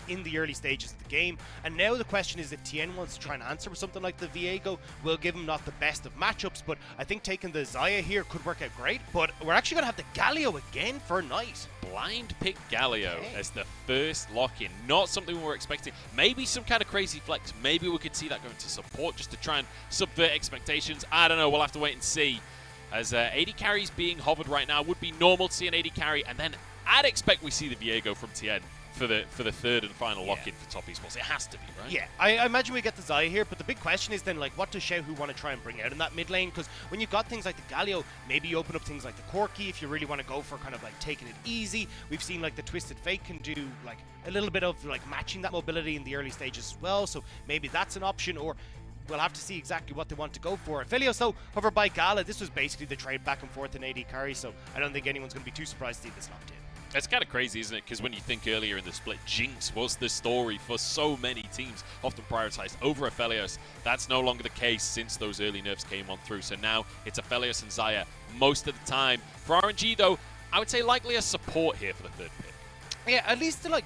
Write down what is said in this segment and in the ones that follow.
in the early stages of the game. And now the question is if Tian wants to try and answer with something like the Viego, will give him not the best of matchups, but I think taking the Xayah here could work out great. But we're actually going to have the Galio again for Knight. Blind pick Galio as the first lock-in. Not something we were expecting. Maybe some kind of crazy flex. Maybe we could see that going to support just to try and subvert expectations. I don't know. We'll have to wait and see. As AD carries being hovered right now, would be normal to see an AD carry, and then I'd expect we see the Viego from Tian for the third and final lock-in for top esports. It has to be, right? Yeah, I imagine we get the Xayah here, but the big question is then, like, what does Xiaohu want to try and bring out in that mid lane? Because when you've got things like the Galio, maybe you open up things like the Corki if you really want to go for kind of like taking it easy. We've seen like the Twisted Fate can do like a little bit of like matching that mobility in the early stages as well, so maybe that's an option, or we'll have to see exactly what they want to go for. Aphelios, though, hovered by Gala. This was basically the trade back and forth in AD carry, so I don't think anyone's going to be too surprised to see this locked in. It's kind of crazy, isn't it? Because when you think earlier in the split, Jinx was the story for so many teams, often prioritized over Aphelios. That's no longer the case since those early nerfs came on through. So now it's Aphelios and Xayah most of the time. For RNG, though, I would say likely a support here for the third pick. Yeah, at least to like...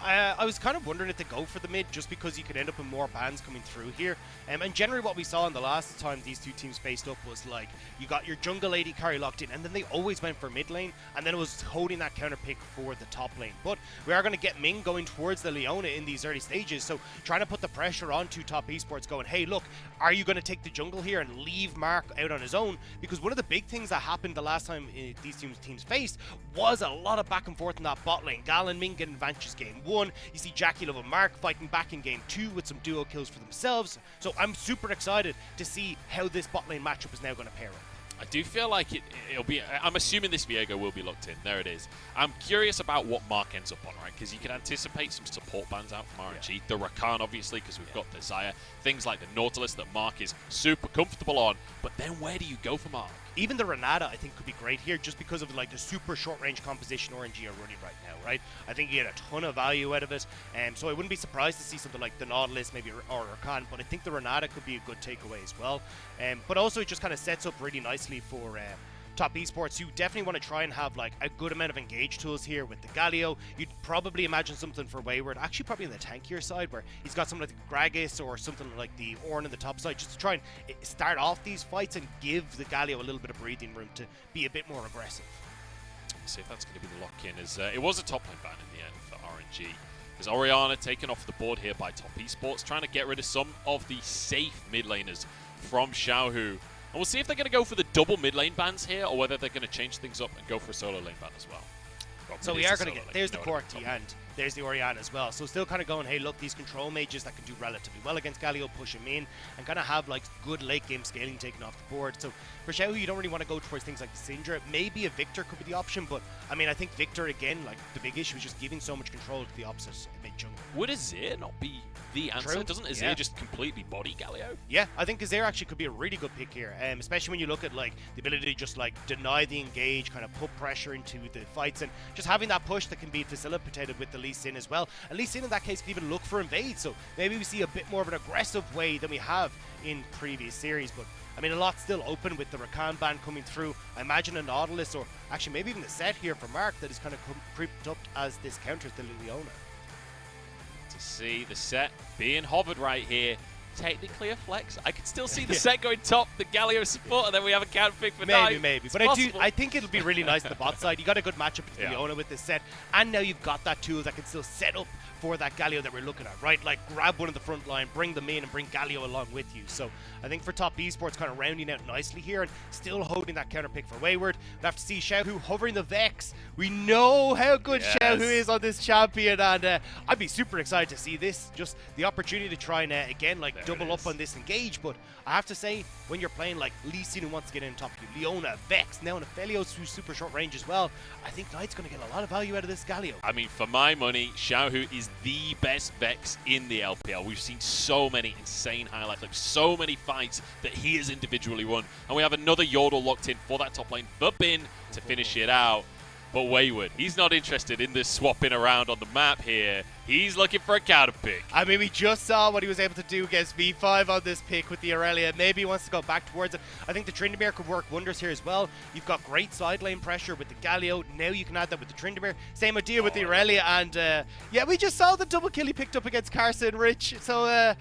I was kind of wondering if they go for the mid just because you could end up with more bans coming through here. And generally what we saw in the last time these two teams faced up was like you got your jungle AD carry locked in, and then they always went for mid lane, and then it was holding that counter pick for the top lane. But we are going to get Ming going towards the Leona in these early stages, so trying to put the pressure onto top esports going, hey look, are you going to take the jungle here and leave Mark out on his own? Because one of the big things that happened the last time these teams faced was a lot of back and forth in that bot lane. Gala and Ming getting advantages game 1. You see JackeyLove and Mark fighting back in game 2 with some duo kills for themselves. So I'm super excited to see how this bot lane matchup is now going to pair up. I do feel like it'll be... I'm assuming this Viego will be locked in. There it is. I'm curious about what Mark ends up on, right? Because you can anticipate some support bans out from RNG. The Rakan, obviously, because we've got the Xayah. Things like the Nautilus that Mark is super comfortable on. But then where do you go for Mark? Even the Renata, I think, could be great here just because of like the super short-range composition RNG are running right now, right? I think you get a ton of value out of it, and so I wouldn't be surprised to see something like the Nautilus, maybe, or Rakan, but I think the Renata could be a good takeaway as well. But also it just kind of sets up really nicely for top esports, who definitely want to try and have like a good amount of engage tools here with the Galio. You'd probably imagine something for Wayward, actually probably on the tankier side, where he's got something like the Gragas or something like the Ornn on the top side, just to try and start off these fights and give the Galio a little bit of breathing room to be a bit more aggressive. Let's see if that's going to be the lock-in. As it was a top lane ban in the end for RNG. As Orianna taken off the board here by top esports, trying to get rid of some of the safe mid laners from Xiaohu. And we'll see if they're going to go for the double mid lane bans here, or whether they're going to change things up and go for a solo lane ban as well. So we are going to get, there's the Corki and there's the Orianna as well. So still kind of going, hey look, these control mages that can do relatively well against Galio, push him in, and kind of have like good late game scaling taken off the board. So for Xiaohu, you don't really want to go towards things like the Syndra. Maybe a Victor could be the option, but I mean, I think Victor, again, like the big issue is just giving so much control to the opposite mid jungle. Would Azir not be the answer? True. Doesn't Azir just completely body Galio? Yeah, I think Azir actually could be a really good pick here, especially when you look at like the ability to just like deny the engage, kind of put pressure into the fights, and just having that push that can be facilitated with the Lee Sin as well. And Lee Sin in that case can even look for invade, so maybe we see a bit more of an aggressive way than we have in previous series. But I mean, a lot's still open with the Rakan ban coming through. I imagine a Nautilus, or actually maybe even the Sett here for Mark, that is kind of creeped up as this counters the Leona. To see the Sett being hovered right here. Technically a flex. I could still see the Sett going top, the Galio support, and then we have a counter pick for maybe. But I think it'll be really nice on the bot side. You got a good matchup with Leona with this Sett, and now you've got that tool that can still set up for that Galio that we're looking at, right? Like grab one of the front line, bring them in, and bring Galio along with you. So I think for top esports, kind of rounding out nicely here and still holding that counter pick for Wayward. We'll have to see Xiaohu hovering the Vex. We know how good Xiaohu is on this champion, and I'd be super excited to see this. Just the opportunity to try and again like double up on this engage. But I have to say, when you're playing like Lee Sin, who wants to get in top of you, Leona, Vex, now an Aphelios who's super short range as well, I think Knight's going to get a lot of value out of this Galio. I mean, for my money, Xiaohu is the best Vex in the LPL. We've seen so many insane highlight clips, so many fights that he has individually won. And we have another Yordle locked in for that top lane for Bin to finish it out. But Wayward, he's not interested in this swapping around on the map here. He's looking for a counter pick. I mean, we just saw what he was able to do against V5 on this pick with the Irelia. Maybe he wants to go back towards it. I think the Tryndamere could work wonders here as well. You've got great side lane pressure with the Galio. Now you can add that with the Tryndamere. Same idea with the Irelia. And yeah, we just saw the double kill he picked up against Carson Rich. So,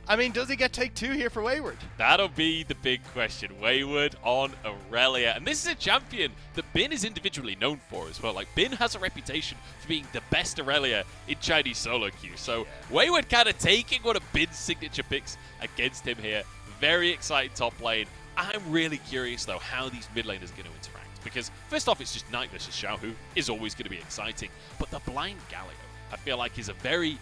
I mean, does he get take 2 here for Wayward? That'll be the big question. Wayward on Irelia. And this is a champion that Bin is individually known for as well. Like, Bin has a reputation for being the best Irelia in Chinese solo queue. So, Wayward kind of taking one of Bin's signature picks against him here. Very exciting top lane. I'm really curious, though, how these mid laners are going to interact. Because, first off, it's just Knight versus Xiaohu is always going to be exciting. But the blind Galio, I feel like, is a very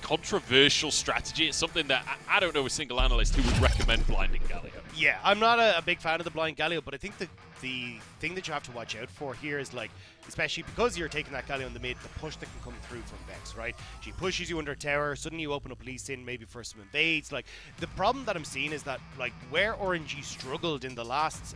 controversial strategy. It's something that I don't know a single analyst who would recommend blinding Galio. Yeah, I'm not a big fan of the blind Galio, but I think the thing that you have to watch out for here is, like, especially because you're taking that Galio in the mid, the push that can come through from Vex, right? She pushes you under a tower, suddenly you open up Lee Sin maybe for some invades. Like, the problem that I'm seeing is that, like, where RNG struggled in the last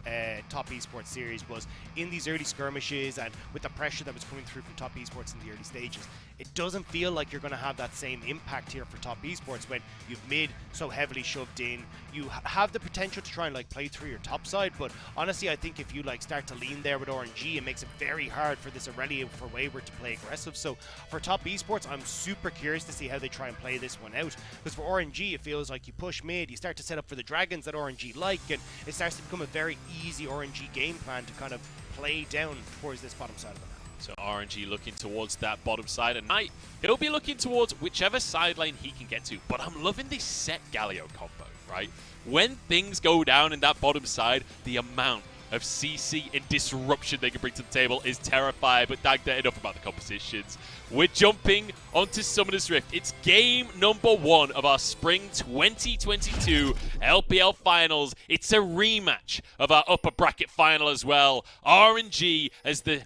top esports series was in these early skirmishes and with the pressure that was coming through from top esports in the early stages. It doesn't feel like you're going to have that same impact here for top esports when you've mid so heavily shoved in. You have the potential to try and, like, play through your top side, but honestly, I think if you, like, start to lean there with RNG, it makes it very hard for this Irelia for Wayward to play aggressive. So for top esports, I'm super curious to see how they try and play this one out, because for RNG, it feels like you push mid, you start to set up for the dragons that RNG like, and it starts to become a very easy RNG game plan to kind of play down towards this bottom side of the map. So RNG looking towards that bottom side, and Knight, he'll be looking towards whichever side lane he can get to. But I'm loving this Sett Galio combo, right? When things go down in that bottom side, the amount of CC and disruption they can bring to the table is terrifying. But Dagda, enough about the compositions. We're jumping onto Summoner's Rift. It's game number 1 of our Spring 2022 LPL Finals. It's a rematch of our upper bracket final as well. RNG as the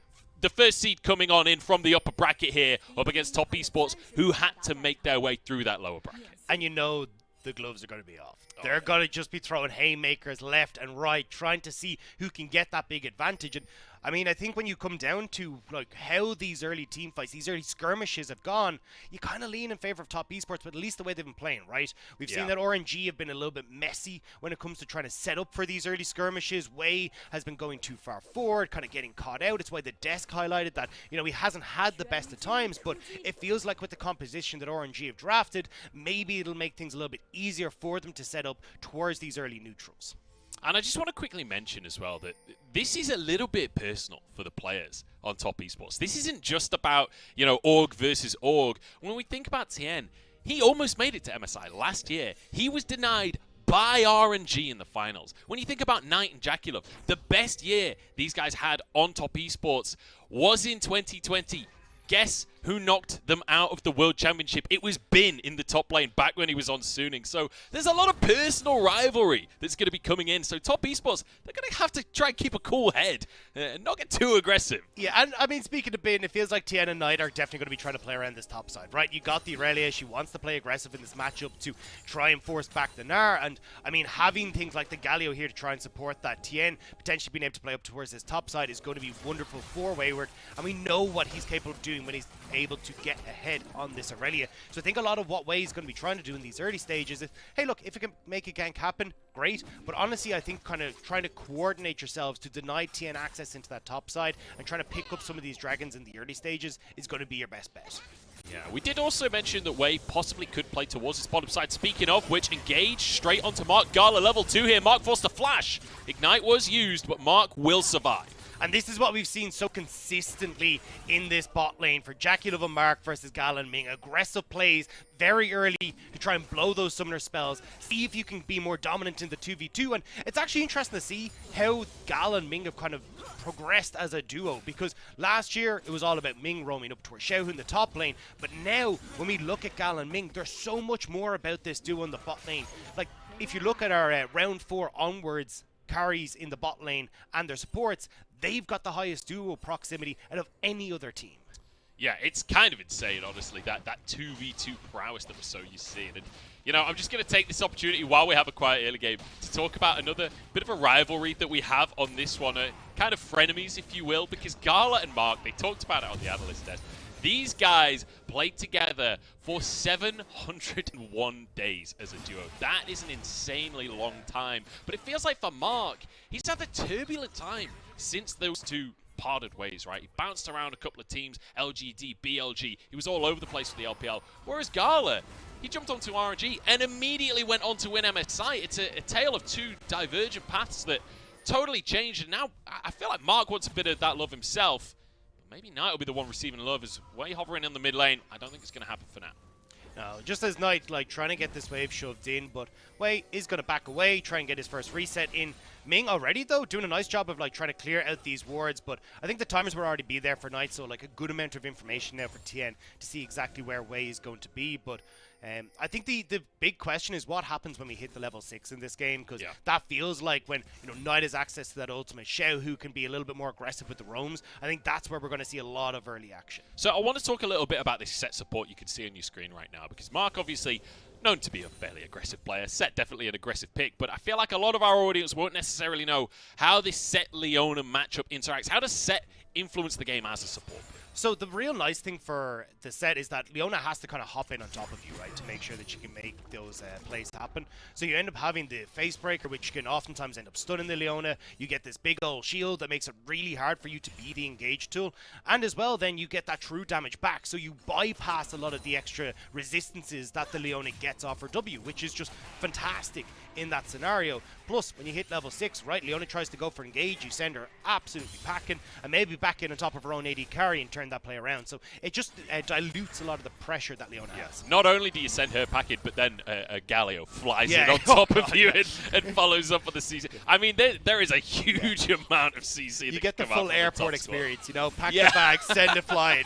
first seed coming on in from the upper bracket here up against Top Esports, who had to make their way through that lower bracket. And you know the gloves are going to be off. They're going to just be throwing haymakers left and right, trying to see who can get that big advantage. And I mean, I think when you come down to, like, how these early team fights, these early skirmishes have gone, you kind of lean in favor of top esports, but at least the way they've been playing, right? We've seen that RNG have been a little bit messy when it comes to trying to set up for these early skirmishes. Way has been going too far forward, kind of getting caught out. It's why the desk highlighted that, you know, he hasn't had the best of times, but it feels like with the composition that RNG have drafted, maybe it'll make things a little bit easier for them to set up towards these early neutrals. And I just want to quickly mention as well that this is a little bit personal for the players on Top Esports. This isn't just about, you know, org versus org. When we think about Tian, he almost made it to MSI last year. He was denied by RNG in the finals. When you think about Knight and JackeyLove, the best year these guys had on Top Esports was in 2020. Guess who knocked them out of the World Championship? It was Bin in the top lane back when he was on Suning. So there's a lot of personal rivalry that's going to be coming in. So Top Esports, they're going to have to try and keep a cool head and not get too aggressive. Yeah, and I mean, speaking of Bin, it feels like Tian and Knight are definitely going to be trying to play around this top side, right? You got the Irelia, she wants to play aggressive in this matchup to try and force back the Gnar. And I mean, having things like the Galio here to try and support that, Tian potentially being able to play up towards this top side is going to be wonderful for Wayward. And we know what he's capable of doing when he's able to get ahead on this Irelia. So I think a lot of what Way is going to be trying to do in these early stages is, hey, look, if it can make a gank happen, great. But honestly, I think kind of trying to coordinate yourselves to deny Tian access into that top side and trying to pick up some of these dragons in the early stages is going to be your best bet. Yeah, we did also mention that Way possibly could play towards this bottom side. Speaking of which, engage straight onto Mark. Gala level 2 here. Mark forced a flash. Ignite was used, but Mark will survive. And this is what we've seen so consistently in this bot lane for JackeyLove and Mark versus Gala and Ming. Aggressive plays very early to try and blow those summoner spells. See if you can be more dominant in the 2v2. And it's actually interesting to see how Gala and Ming have kind of progressed as a duo, because last year it was all about Ming roaming up towards Xiaohu in the top lane. But now when we look at Gala and Ming, there's so much more about this duo in the bot lane. Like, if you look at our round 4 onwards carries in the bot lane and their supports, they've got the highest duo proximity out of any other team. Yeah, it's kind of insane, honestly, that 2v2 prowess that we're so used to seeing. And, you know, I'm just going to take this opportunity while we have a quiet early game to talk about another bit of a rivalry that we have on this one. Kind of frenemies, if you will, because Gala and Mark, they talked about it on the analyst desk. These guys played together for 701 days as a duo. That is an insanely long time. But it feels like for Mark, he's had a turbulent time since those two parted ways, right? He bounced around a couple of teams, LGD, BLG. He was all over the place for the LPL. Whereas Gala, he jumped onto RNG and immediately went on to win MSI. It's a tale of two divergent paths that totally changed. And now I feel like Mark wants a bit of that love himself. Maybe Knight will be the one receiving love. Is Way hovering in the mid lane. I don't think it's going to happen for now. No, just as Knight, like, trying to get this wave shoved in, but Way is going to back away, try and get his first reset in. Ming already, though, doing a nice job of, like, trying to clear out these wards, but I think the timers will already be there for Knight, so, like, a good amount of information now for Tian to see exactly where Way is going to be, but I think the big question is what happens when we hit the level 6 in this game, because that feels like when, you know, Knight has access to that ultimate. Xiaohu can be a little bit more aggressive with the roams. I think that's where we're going to see a lot of early action. So I want to talk a little bit about this Sett support you can see on your screen right now, because Mark obviously known to be a fairly aggressive player. Sett definitely an aggressive pick, but I feel like a lot of our audience won't necessarily know how this Sett-Leona matchup interacts. How does Sett influence the game as a support? So the real nice thing for the Sett is that Leona has to kind of hop in on top of you, right, to make sure that she can make those plays happen. So you end up having the face breaker, which can oftentimes end up stunning the Leona. You get this big old shield that makes it really hard for you to be the engage tool. And as well, then you get that true damage back. So you bypass a lot of the extra resistances that the Leona gets off her W, which is just fantastic in that scenario. Plus, when you hit level 6, right, Leona tries to go for engage, you send her absolutely packing, and maybe back in on top of her own AD carry and turn that play around. So it just dilutes a lot of the pressure that Leona has. Not only do you send her packing, but then Galio flies in on top of you and follows up on the CC. I mean, there is a huge amount of CC. You get the full airport experience, you know, pack the bag, send it flying.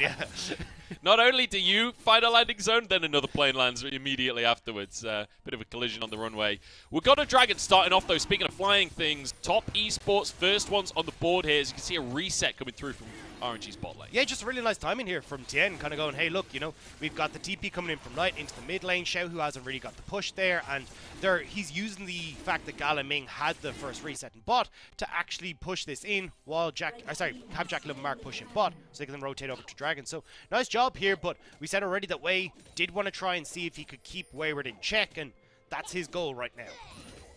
Not only do you find a landing zone, then another plane lands immediately afterwards. Bit of a collision on the runway. We've got a Dragon starting off, though. Speaking of flying things, top esports, first ones on the board here. As you can see, a reset coming through from RNG's bot lane. Yeah, just a really nice timing here from Tian, kind of going, hey, look, you know, we've got the TP coming in from Knight into the mid lane. Xiaohu hasn't really got the push there, and he's using the fact that Gala Ming had the first reset in bot to actually push this in while have JackeyLove and Mark push in bot, so they can then rotate over to Dragon. So nice job here, but we said already that Way did want to try and see if he could keep Wayward in check, and that's his goal right now.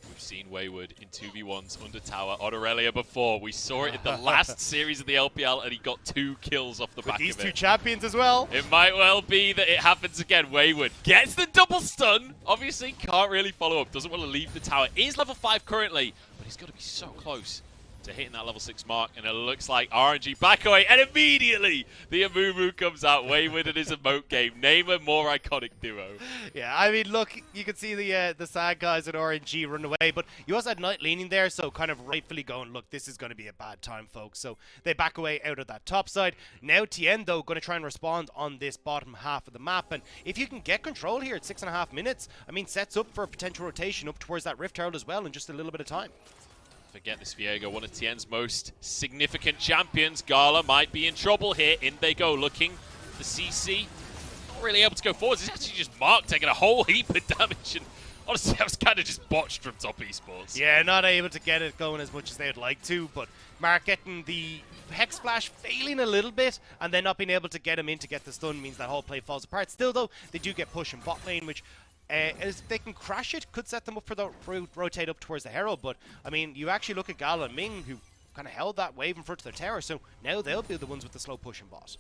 We've seen Wayward in 2v1s under tower on Irelia before. We saw it in the last series of the LPL, and he got 2 kills off the back of it. With these two champions as well. It might well be that it happens again. Wayward gets the double stun. Obviously, can't really follow up. Doesn't want to leave the tower. Is level 5 currently, but he's got to be so close to hitting that level 6 mark, and it looks like RNG back away, and immediately the Amumu comes out. Wayward and his emote game. Name a more iconic duo. Yeah, I mean, look, you can see the sad guys at RNG run away, but you also had Knight leaning there, so kind of rightfully going, look, this is going to be a bad time, folks. So they back away out of that top side. Now Tian, though, going to try and respond on this bottom half of the map, and if you can get control here at 6.5 minutes, I mean, sets up for a potential rotation up towards that Rift Herald as well in just a little bit of time. Forget this Viego, one of Tien's most significant champions. Gala might be in trouble here. In they go, looking the CC. Not really able to go forwards. It's actually just Mark taking a whole heap of damage. And honestly, that was kind of just botched from top esports. Yeah, not able to get it going as much as they would like to. But Mark getting the Hex Flash, failing a little bit, and then not being able to get him in to get the stun means that whole play falls apart. Still, though, they do get push in bot lane, which if they can crash it, could set them up for the rotate up towards the Herald. But, I mean, you actually look at Gala and Ming, who kind of held that wave in front of their tower, so now they'll be the ones with the slow push and boss.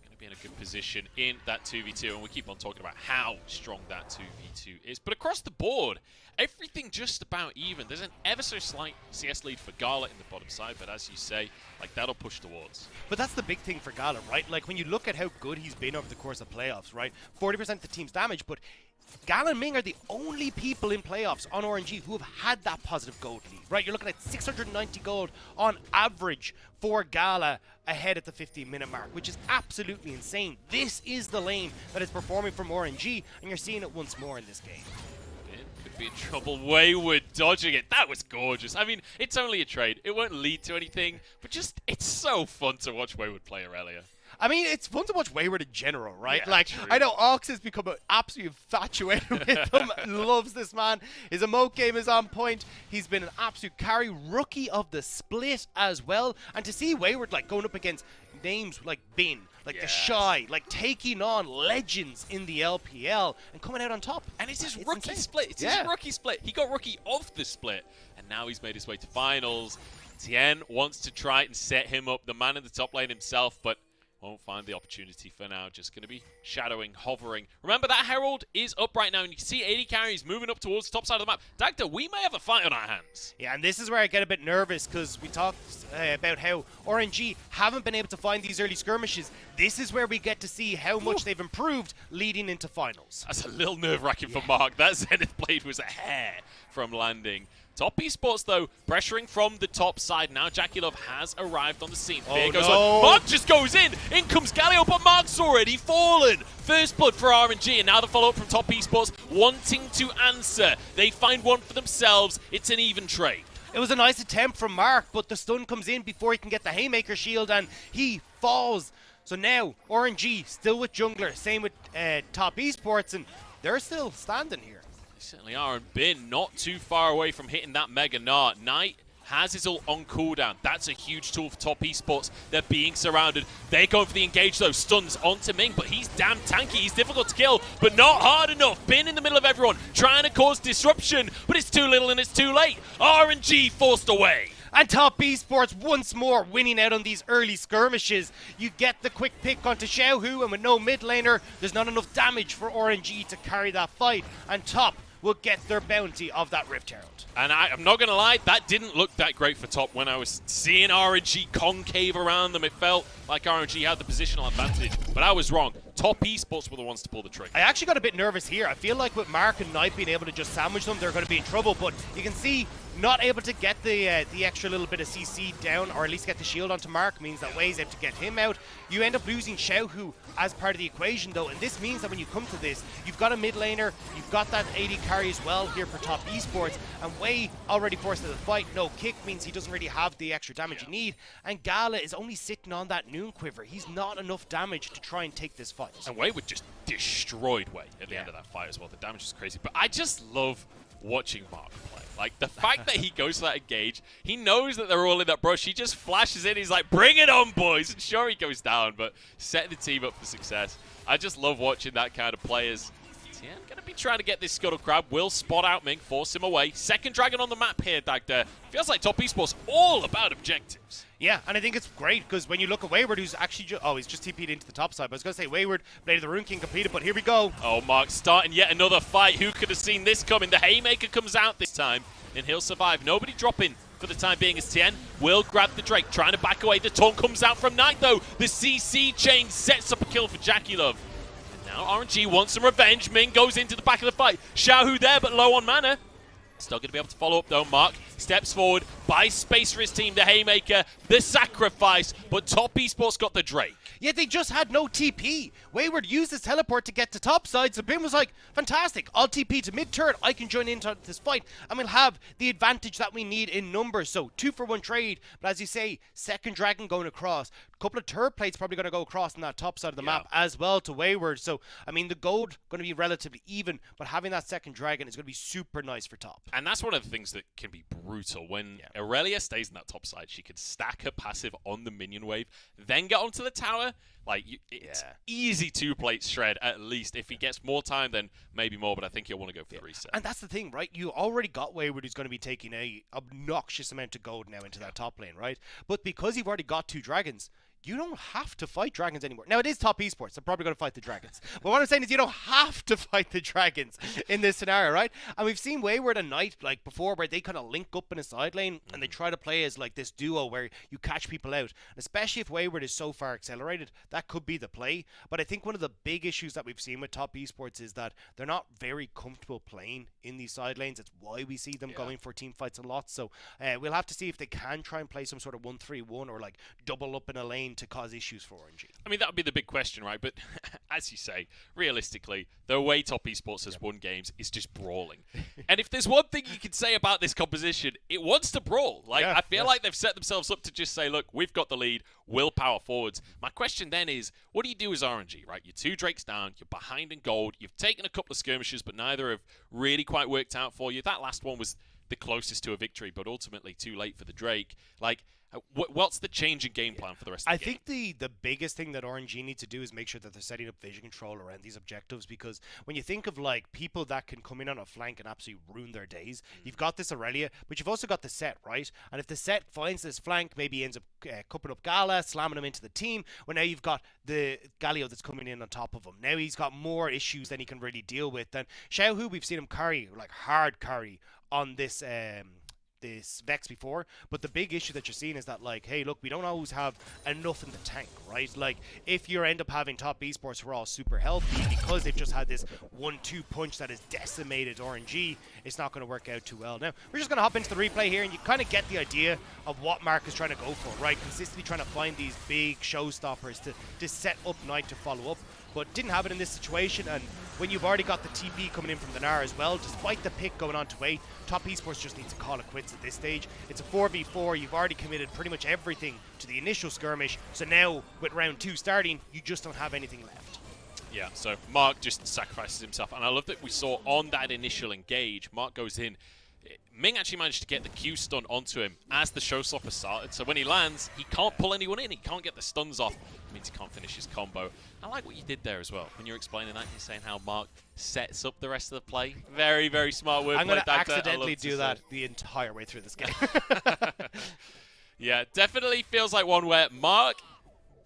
Going to be in a good position in that 2v2, and we keep on talking about how strong that 2v2 is. But across the board, everything just about even. There's an ever so slight CS lead for Gala in the bottom side, but as you say, like, that'll push towards. But that's the big thing for Gala, right? Like, when you look at how good he's been over the course of playoffs, right? 40% of the team's damage, but Gala and Ming are the only people in playoffs on RNG who have had that positive gold lead, right? You're looking at 690 gold on average for Gala ahead at the 15-minute mark, which is absolutely insane. This is the lane that is performing from RNG, and you're seeing it once more in this game. Could be in trouble. Wayward dodging it. That was gorgeous. I mean, it's only a trade. It won't lead to anything, but just, it's so fun to watch Wayward play Irelia. I mean, it's fun to watch Wayward in general, right? Yeah, like, true. I know Ox has become absolutely infatuated with him, loves this man. His emote game is on point. He's been an absolute carry, rookie of the split as well. And to see Wayward, like, going up against names like Bin, like the Shy, like taking on legends in the LPL and coming out on top. And it's his rookie split. It's his rookie split. He got rookie of the split, and now he's made his way to finals. Tian wants to try and set him up, the man in the top lane himself, but won't find the opportunity for now. Just going to be shadowing, hovering. Remember, that Herald is up right now, and you can see AD is moving up towards the top side of the map. Dagda, we may have a fight on our hands. Yeah, and this is where I get a bit nervous, because we talked about how RNG haven't been able to find these early skirmishes. This is where we get to see how much they've improved leading into finals. That's a little nerve-wracking for Mark. That Zenith Blade was a hair from landing. Top Esports, though, pressuring from the top side. Now JackeyLove has arrived on the scene. Fear goes on. Mark just goes in. In comes Galio, but Mark's already fallen. First blood for RNG, and now the follow-up from Top Esports, wanting to answer. They find one for themselves. It's an even trade. It was a nice attempt from Mark, but the stun comes in before he can get the Haymaker shield, and he falls. So now, RNG still with Jungler, same with Top Esports, and they're still standing here. Certainly are, and Bin not too far away from hitting that Mega Gnar. Knight has his ult on cooldown. That's a huge tool for Top Esports. They're being surrounded. They're going for the engage, though. Stuns onto Ming, but he's damn tanky. He's difficult to kill, but not hard enough. Bin in the middle of everyone, trying to cause disruption, but it's too little and it's too late. RNG forced away. And Top Esports once more winning out on these early skirmishes. You get the quick pick onto Xiaohu, and with no mid laner, there's not enough damage for RNG to carry that fight. And Top will get their bounty of that Rift Herald. And I'm not going to lie, that didn't look that great for Top when I was seeing RNG concave around them. It felt like RNG had the positional advantage, but I was wrong. Top Esports were the ones to pull the trigger. I actually got a bit nervous here. I feel like with Mark and Knight being able to just sandwich them, they're going to be in trouble, but you can see not able to get the extra little bit of CC down, or at least get the shield onto Mark, means that Way's able to get him out. You end up losing Xiaohu as part of the equation, though, and this means that when you come to this, you've got a mid laner, you've got that AD carry as well here for Top Esports, and Way already forced into the fight. No kick means he doesn't really have the extra damage you need, and Gala is only sitting on that Noon Quiver. He's not enough damage to try and take this fight. And Wayward just destroyed Way at the end of that fight as well. The damage is crazy, but I just love watching Mark play. Like, the fact that he goes for that engage, he knows that they're all in that brush, he just flashes in, he's like, bring it on, boys, and sure, he goes down, but setting the team up for success. I just love watching that kind of players. Tian going to be trying to get this Scuttle Crab, will spot out Ming, force him away. Second dragon on the map here, Dagda. Feels like Top Esports all about objectives. Yeah, and I think it's great, because when you look at Wayward, who's actually he's just TP'd into the top side. But I was going to say Wayward, Blade of the Rune King completed, but here we go. Oh, Mark starting yet another fight. Who could have seen this coming? The Haymaker comes out this time, and he'll survive. Nobody dropping for the time being as Tian will grab the Drake, trying to back away. The taunt comes out from Knight, though. The CC chain sets up a kill for JackeyLove. And now RNG wants some revenge. Ming goes into the back of the fight. Xiaohu there, but low on mana. Still going to be able to follow up, though. Mark steps forward, buys space for his team. The Haymaker, the sacrifice, but Top Esports got the Drake. Yet they just had no TP. Wayward used his teleport to get to top side, so Bin was like, fantastic, I'll TP to mid turret, I can join into this fight, and we'll have the advantage that we need in numbers. So 2-for-1 trade, but as you say, second dragon going across. A couple of turret plates probably going to go across on that top side of the map as well to Wayward. So, I mean, the gold going to be relatively even, but having that second dragon is going to be super nice for Top. And that's one of the things that can be brutal. When Irelia stays in that top side, she can stack her passive on the minion wave, then get onto the tower. Like, it's easy 2-plate shred, at least. If he gets more time, then maybe more, but I think he'll want to go for the reset. And that's the thing, right? You already got Wayward, who's going to be taking a obnoxious amount of gold now into that top lane, right? But because you've already got 2 dragons, you don't have to fight dragons anymore. Now, it is Top Esports. They're probably going to fight the dragons. But what I'm saying is you don't have to fight the dragons in this scenario, right? And we've seen Wayward and Knight, like, before, where they kind of link up in a side lane and they try to play as, like, this duo where you catch people out. And especially if Wayward is so far accelerated, that could be the play. But I think one of the big issues that we've seen with Top Esports is that they're not very comfortable playing in these side lanes. It's why we see them going for team fights a lot. So we'll have to see if they can try and play some sort of 1-3-1 or, like, double up in a lane seen to cause issues for RNG? I mean, that would be the big question, right? But as you say, realistically, the way Top Esports has won games is just brawling. And if there's one thing you can say about this composition, it wants to brawl. Like, I feel like they've set themselves up to just say, look, we've got the lead, we'll power forwards. My question then is, what do you do as RNG, right? You're 2 Drakes down, you're behind in gold, you've taken a couple of skirmishes, but neither have really quite worked out for you. That last one was the closest to a victory, but ultimately too late for the Drake. Like, what's the change in game plan for the rest of the game? I think the biggest thing that RNG need to do is make sure that they're setting up vision control around these objectives, because when you think of like people that can come in on a flank and absolutely ruin their days, you've got this Irelia, but you've also got the Sett, right? And if the Sett finds this flank, maybe he ends up cupping up Gala, slamming him into the team, well, now you've got the Galio that's coming in on top of him. Now he's got more issues than he can really deal with. And Xiaohu, we've seen him carry, like hard carry on this this Vex before, but the big issue that you're seeing is that, like, hey, look, we don't always have enough in the tank, right? Like, if you end up having Top Esports who are all super healthy because they've just had this 1-2 punch that has decimated RNG, it's not going to work out too well. Now, we're just going to hop into the replay here, and you kind of get the idea of what Mark is trying to go for, right? Consistently trying to find these big showstoppers to set up Knight to follow up, but didn't have it in this situation. And when you've already got the TP coming in from the Gnar as well, despite the pick going on to 8, Top Esports just needs to call it quits at this stage. It's a 4v4. You've already committed pretty much everything to the initial skirmish, so now with round 2 starting, you just don't have anything left. Yeah, so Mark just sacrifices himself, and I love that we saw on that initial engage, Mark goes in. Ming actually managed to get the Q stun onto him as the showstopper started, so when he lands, he can't pull anyone in, he can't get the stuns off. It means he can't finish his combo. I like what you did there as well. When you're explaining that, you're saying how Mark sets up the rest of the play. Very, very smart wordplay. I'm going to accidentally do that the entire way through this game. Yeah, definitely feels like one where Mark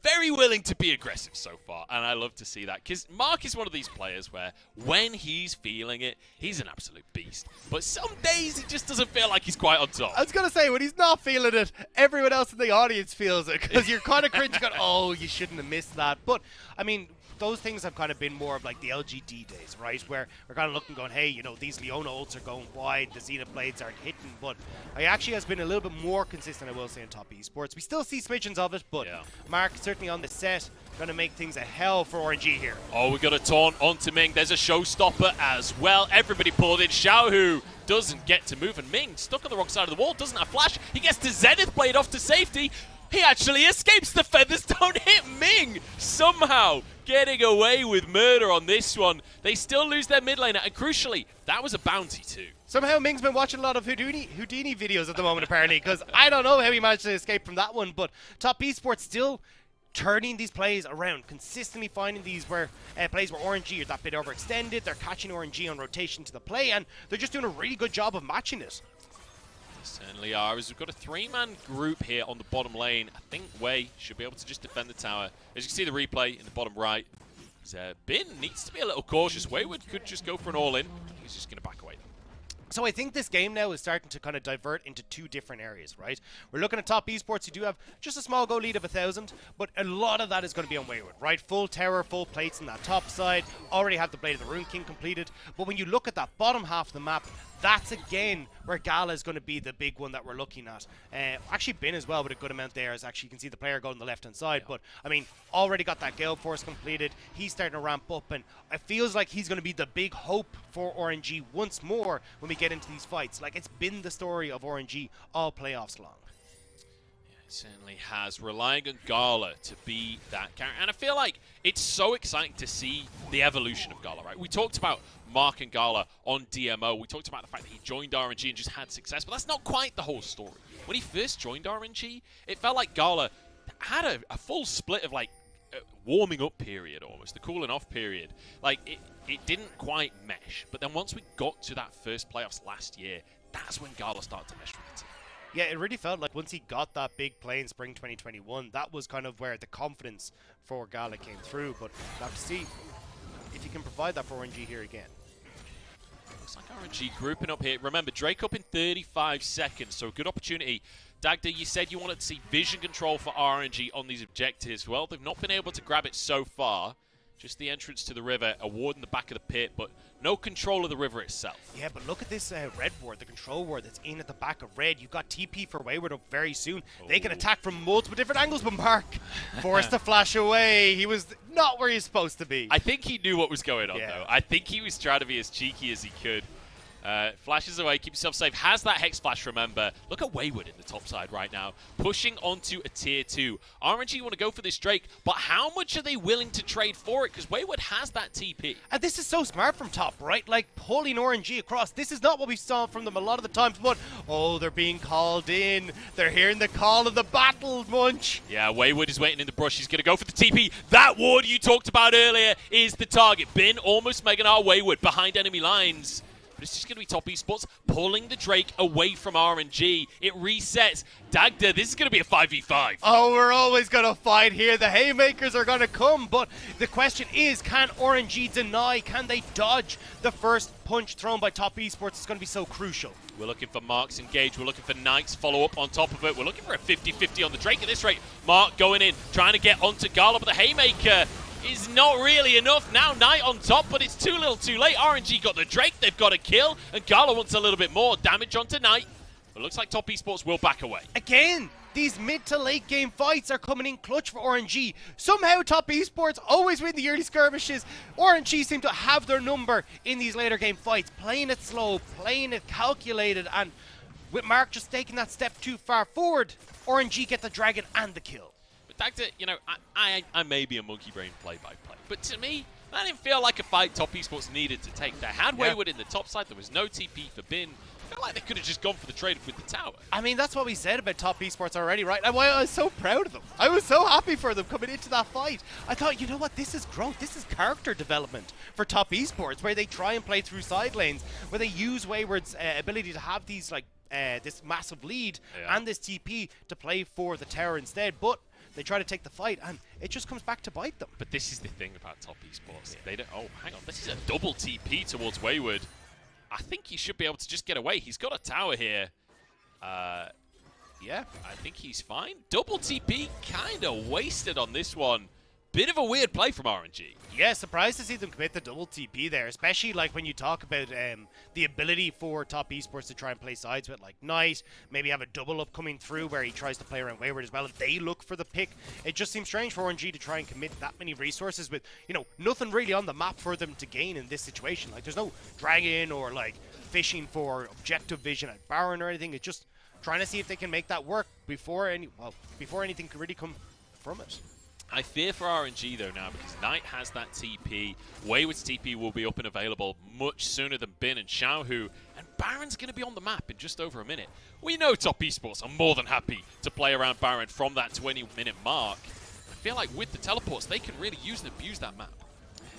very willing to be aggressive so far, and I love to see that, because Mark is one of these players where when he's feeling it, he's an absolute beast. But some days he just doesn't feel like he's quite on top. I was going to say, when he's not feeling it, everyone else in the audience feels it, because you're kind of cringe going, oh, you shouldn't have missed that. But, I mean, those things have kind of been more of like the LGD days, right? Where we're kind of looking going, hey, you know, these Leona ults are going wide, the Zenith blades aren't hitting, but he actually has been a little bit more consistent, I will say, in Top Esports. We still see smidgens of it, but Mark, certainly on the set, going to make things a hell for RNG here. Oh, we got a taunt onto Ming. There's a showstopper as well. Everybody pulled in. Xiaohu doesn't get to move, and Ming, stuck on the wrong side of the wall, doesn't have flash. He gets the Zenith blade off to safety. He actually escapes. The feathers don't hit Ming. Somehow getting away with murder on this one. They still lose their mid laner, and crucially, that was a bounty too. Somehow Ming's been watching a lot of Houdini videos at the moment, apparently, because I don't know how he managed to escape from that one, but Top Esports still turning these plays around, consistently finding these where plays where RNG are that bit overextended. They're catching RNG on rotation to the play, and they're just doing a really good job of matching it. Certainly are, as we've got a 3-man group here on the bottom lane. I think Way should be able to just defend the tower. As you can see the replay in the bottom right, Bin needs to be a little cautious. Wayward could just go for an all-in. He's just going to back away. So I think this game now is starting to kind of divert into 2 different areas, right? We're looking at Top Esports, who do have just a small goal lead of 1,000, but a lot of that is going to be on Wayward, right? Full tower, full plates on that top side, already have the Blade of the Rune King completed. But when you look at that bottom half of the map, that's again where Gala is going to be the big one that we're looking at. Actually, Bin as well with a good amount there, as actually you can see the player go on the left-hand side. But, I mean, already got that Gale Force completed. He's starting to ramp up, and it feels like he's going to be the big hope for RNG once more when we get into these fights. Like, it's been the story of RNG all playoffs long. It certainly has, relying on Gala to be that character. And I feel like it's so exciting to see the evolution of Gala, right? We talked about Mark and Gala on DMO. We talked about the fact that he joined RNG and just had success, but that's not quite the whole story. When he first joined RNG, it felt like Gala had a full split of like a warming up period almost, the cooling off period. Like it didn't quite mesh, but then once we got to that first playoffs last year, that's when Gala started to mesh with the team. Yeah, it really felt like once he got that big play in spring 2021, that was kind of where the confidence for Gala came through. But we'll have to see if he can provide that for RNG here again. Looks like RNG grouping up here. Remember, Drake up in 35 seconds, so a good opportunity. Dagda, you said you wanted to see vision control for RNG on these objectives. Well, they've not been able to grab it so far. Just the entrance to the river, a ward in the back of the pit, but no control of the river itself. Yeah, but look at this red ward, the control ward that's in at the back of red. You've got TP for Wayward up very soon. They can attack from multiple different angles, but Mark forced to flash away. He was not where he's supposed to be. I think he knew what was going on, though. I think he was trying to be as cheeky as he could. Flashes away, keep yourself safe. Has that Hex Flash, remember. Look at Wayward in the top side right now. Pushing onto a tier 2. RNG want to go for this Drake, but how much are they willing to trade for it? Because Wayward has that TP. And this is so smart from top, right? Like, pulling RNG across. This is not what we saw from them a lot of the times, but, oh, they're being called in. They're hearing the call of the battle, Munch. Yeah, Wayward is waiting in the brush. He's going to go for the TP. That ward you talked about earlier is the target. Bin almost Mega Gnar Wayward behind enemy lines. But it's just going to be Top Esports pulling the Drake away from RNG. It resets. Dagda, this is going to be a 5v5. Oh, we're always going to fight here. The haymakers are going to come. But the question is, can RNG deny? Can they dodge the first punch thrown by Top Esports? It's going to be so crucial. We're looking for Mark's engage. We're looking for Knight's follow-up on top of it. We're looking for a 50-50 on the Drake at this rate. Mark going in, trying to get onto Gala, but the haymaker is not really enough. Now Knight on top, but it's too little too late. RNG got the Drake, they've got a kill, and Gala wants a little bit more damage onto Knight. But it looks like Top Esports will back away. Again, these mid to late game fights are coming in clutch for RNG. Somehow Top Esports always win the early skirmishes. RNG seem to have their number in these later game fights, playing it slow, playing it calculated, and with Mark just taking that step too far forward, RNG get the dragon and the kill. Dagda, you know, I may be a monkey brain play-by-play, but to me, that didn't feel like a fight Top Esports needed to take. They had Wayward in the top side, there was no TP for Bin. I felt like they could have just gone for the trade with the tower. I mean, that's what we said about Top Esports already, right? And why I was so proud of them. I was so happy for them coming into that fight. I thought, you know what, this is growth, this is character development for Top Esports, where they try and play through side lanes, where they use Wayward's ability to have these, like, this massive lead and this TP to play for the tower instead, but they try to take the fight, and it just comes back to bite them. But this is the thing about Top Esports. They don't. Oh, hang on. This is a double TP towards Wayward. I think he should be able to just get away. He's got a tower here. Yeah, I think he's fine. Double TP kind of wasted on this one. Bit of a weird play from RNG. Yeah, surprised to see them commit the double TP there, especially like when you talk about the ability for Top Esports to try and play sides with like Knight, maybe have a double up coming through where he tries to play around Wayward as well, and they look for the pick. It just seems strange for RNG to try and commit that many resources with, you know, nothing really on the map for them to gain in this situation. Like, there's no dragon or like fishing for objective vision at Baron or anything. It's just trying to see if they can make that work before anything can really come from it. I fear for RNG though now, because Knight has that TP. Wayward's TP will be up and available much sooner than Bin and Xiaohu, and Baron's going to be on the map in just over a minute. We know Top Esports are more than happy to play around Baron from that 20-minute mark. I feel like with the teleports, they can really use and abuse that map.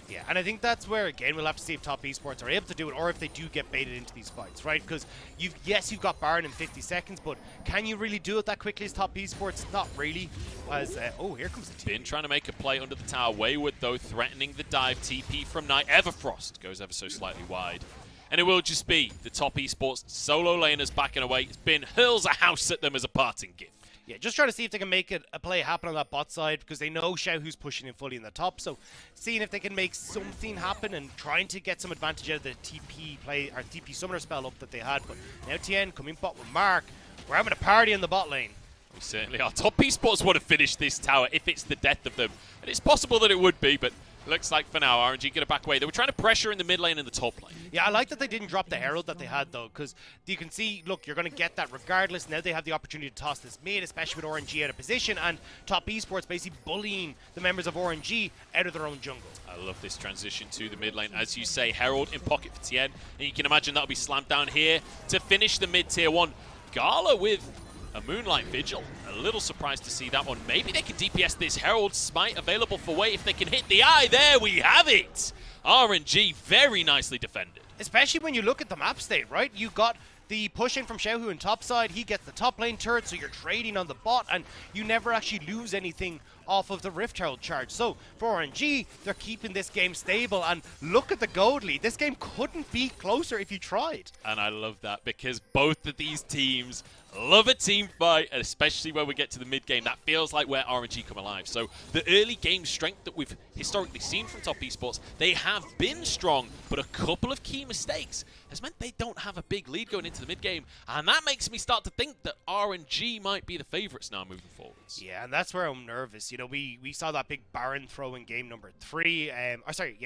Yeah, and I think that's where, again, we'll have to see if Top Esports are able to do it, or if they do get baited into these fights, right? Because, you've got Baron in 50 seconds, but can you really do it that quickly as Top Esports? Not really. As, oh, here comes the TP. Bin trying to make a play under the tower. Wayward, though, threatening the dive. TP from Knight. Everfrost goes ever so slightly wide. And it will just be the Top Esports solo laners backing away. Bin hurls a house at them as a parting gift. Yeah, just trying to see if they can make a play happen on that bot side, because they know Xiaohu's pushing in fully in the top. So seeing if they can make something happen and trying to get some advantage out of the TP play, or TP summoner spell up that they had. But now Tian coming bot with Mark. We're having a party in the bot lane. We certainly are. Top Esports want to finish this tower if it's the death of them. And it's possible that it would be, but looks like for now, RNG get it back away. They were trying to pressure in the mid lane and the top lane. Yeah, I like that they didn't drop the Herald that they had, though, because you can see, look, you're going to get that regardless. Now they have the opportunity to toss this mid, especially with RNG out of position, and Top Esports basically bullying the members of RNG out of their own jungle. I love this transition to the mid lane. As you say, Herald in pocket for Tian, and you can imagine that'll be slammed down here to finish the mid tier 1. Gala with a Moonlight Vigil. A little surprised to see that one. Maybe they can DPS this. Herald Smite available for Way if they can hit the eye. There we have it. RNG very nicely defended. Especially when you look at the map state, right? You got the push in from Xiaohu in top side. He gets the top lane turret, so you're trading on the bot, and you never actually lose anything off of the Rift Herald charge. So for RNG, they're keeping this game stable, and look at the gold lead. This game couldn't be closer if you tried. And I love that because both of these teams love a team fight, and especially when we get to the mid game, that feels like where RNG come alive. So the early game strength that we've historically seen from top esports, they have been strong, but a couple of key mistakes has meant they don't have a big lead going into the mid game, and that makes me start to think that RNG might be the favorites now moving forwards. Yeah, and that's where I'm nervous. You know, we saw that big Baron throw in game number 3,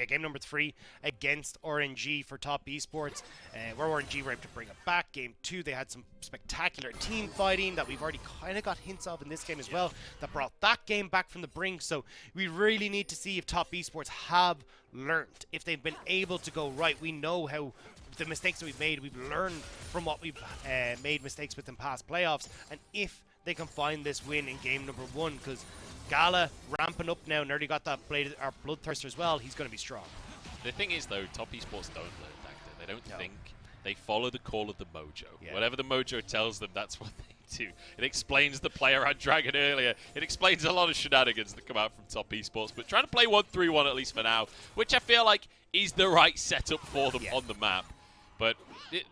game number 3 against RNG for top esports, where RNG were able to bring it back. Game 2, they had some spectacular team fighting that we've already kind of got hints of in this game as well, that brought that game back from the brink. So we really need to see if top esports have learned, if they've been able to go right. We know how the mistakes that we've learned from what we've made mistakes with in past playoffs, and if they can find this win in game number 1, because Gala ramping up now, nearly got that Bloodthirster as well. He's going to be strong. The thing is, though, top esports don't learn Dagda. They don't think. They follow the call of the mojo. Yeah. Whatever the mojo tells them, that's what they do. It explains the player had Dragon earlier. It explains a lot of shenanigans that come out from top esports. But trying to play 1-3-1 at least for now, which I feel like is the right setup for them on the map. But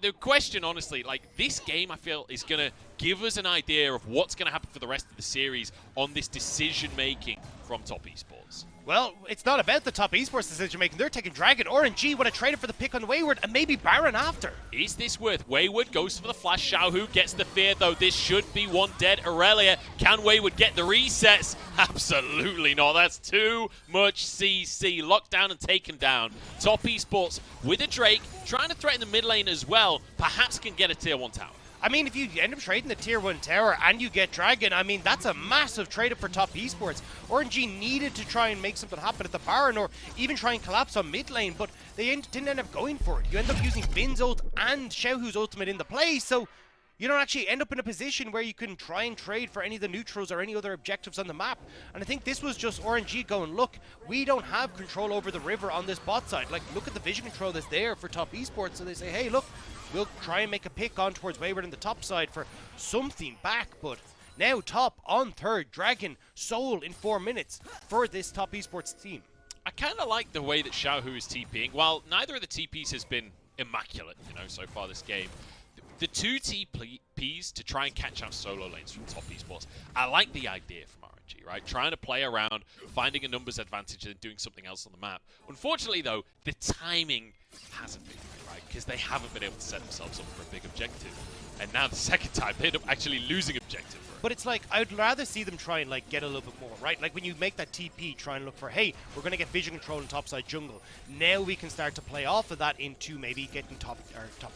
the question, honestly, like, this game, I feel, is going to give us an idea of what's going to happen for the rest of the series on this decision-making from top esports. Well, it's not about the top esports decision-making. They're taking Dragon. RNG would have traded for the pick on Wayward and maybe Baron after. Is this worth? Wayward goes for the flash. Xiaohu gets the fear, though. This should be one dead Irelia. Can Wayward get the resets? Absolutely not. That's too much CC. Locked down and taken down. Top esports with a Drake, trying to threaten the mid lane as well. Perhaps can get a tier 1 tower. I mean, if you end up trading the tier 1 tower and you get Dragon, I mean, that's a massive trade-up for top esports. RNG needed to try and make something happen at the Baron, or even try and collapse on mid lane, but they didn't end up going for it. You end up using Bin's ult and Xiaohu's ultimate in the play, so you don't actually end up in a position where you can try and trade for any of the neutrals or any other objectives on the map. And I think this was just RNG going, look, we don't have control over the river on this bot side. Like, look at the vision control that's there for top esports. So they say, hey, look, we'll try and make a pick on towards Wayward in the top side for something back. But now top on third, Dragon, Soul in 4 minutes for this top esports team. I kind of like the way that Xiaohu is TPing. While neither of the TPs has been immaculate, so far this game, the 2 TPs to try and catch out solo lanes from top esports, I like the idea from RNG, right? Trying to play around, finding a numbers advantage and doing something else on the map. Unfortunately, though, the timing hasn't been right, because they haven't been able to set themselves up for a big objective. And now the second time, they end up actually losing objective. But it's like, I'd rather see them try and like get a little bit more, right? Like when you make that TP, try and look for, hey, we're going to get vision control in topside jungle. Now we can start to play off of that into maybe getting top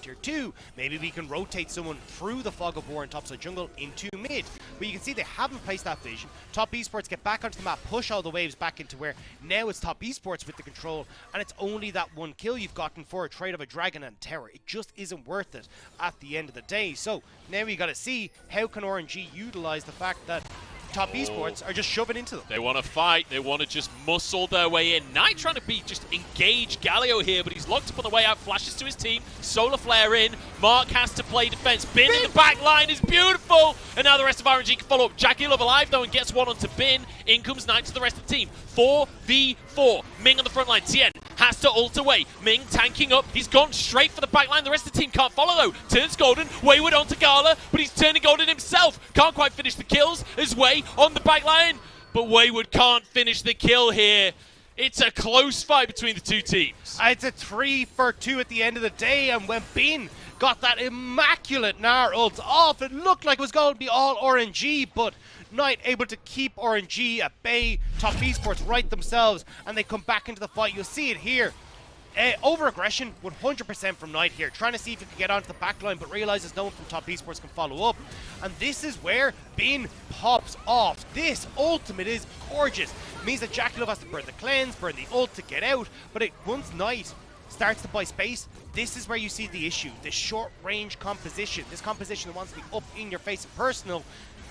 tier 2. Maybe we can rotate someone through the fog of war in topside jungle into mid. But you can see they haven't placed that vision. Top esports get back onto the map, push all the waves back into where now it's top esports with the control, and it's only that 1 kill you've gotten for a trade of a Dragon and Terror. It just isn't worth it at the end of the day. So now we got to see how can RNG utilize the fact that top esports are just shoving into them. They want to fight. They want to just muscle their way in. Knight trying to just engage Galio here, but he's locked up on the way out. Flashes to his team. Solar Flare in. Mark has to play defense. Bin in the back line is beautiful. And now the rest of RNG can follow up. JackeyLove alive, though, and gets one onto Bin. In comes Knight to the rest of the team. 4v4. Ming on the front line. Tian has to ult away. Ming tanking up. He's gone straight for the back line. The rest of the team can't follow, though. Turns Golden. Wayward onto Gala, but he's turning Golden himself. Can't quite finish the kills. His way on the back line, but Wayward can't finish the kill here. It's a close fight between the 2 teams. It's a 3 for 2 at the end of the day, and when Bin got that immaculate Gnar ult off, it looked like it was going to be all RNG, but Knight able to keep RNG at bay. Top esports right themselves, and they come back into the fight. You'll see it here. Over-aggression, 100% from Knight here, trying to see if he can get onto the back line, but realizes no one from top esports can follow up. And this is where Bin pops off. This ultimate is gorgeous. It means that JackeyLove has to burn the cleanse, burn the ult to get out, but once Knight starts to buy space, this is where you see the issue. This short-range composition, this composition that wants to be up in your face and personal,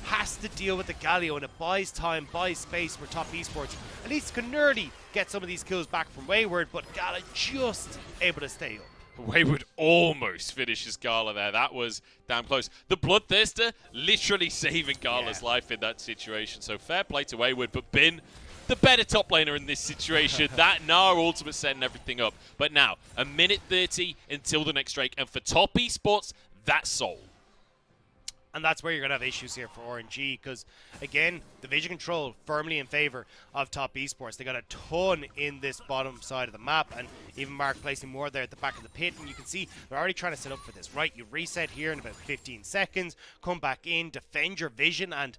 has to deal with the Galio, and it buys time, buys space for top esports. At least can nearly get some of these kills back from Wayward, but Gala just able to stay up. Wayward almost finishes Gala there. That was damn close. The Bloodthirster literally saving Gala's life in that situation. So fair play to Wayward, but Bin, the better top laner in this situation. That Gnar ultimate setting everything up. But now, a minute 30 until the next Drake. And for top esports, that's Soul. And that's where you're going to have issues here for RNG because, again, the vision control firmly in favor of top esports. They got a ton in this bottom side of the map, and even Mark placing more there at the back of the pit. And you can see they're already trying to set up for this, right? You reset here in about 15 seconds, come back in, defend your vision, and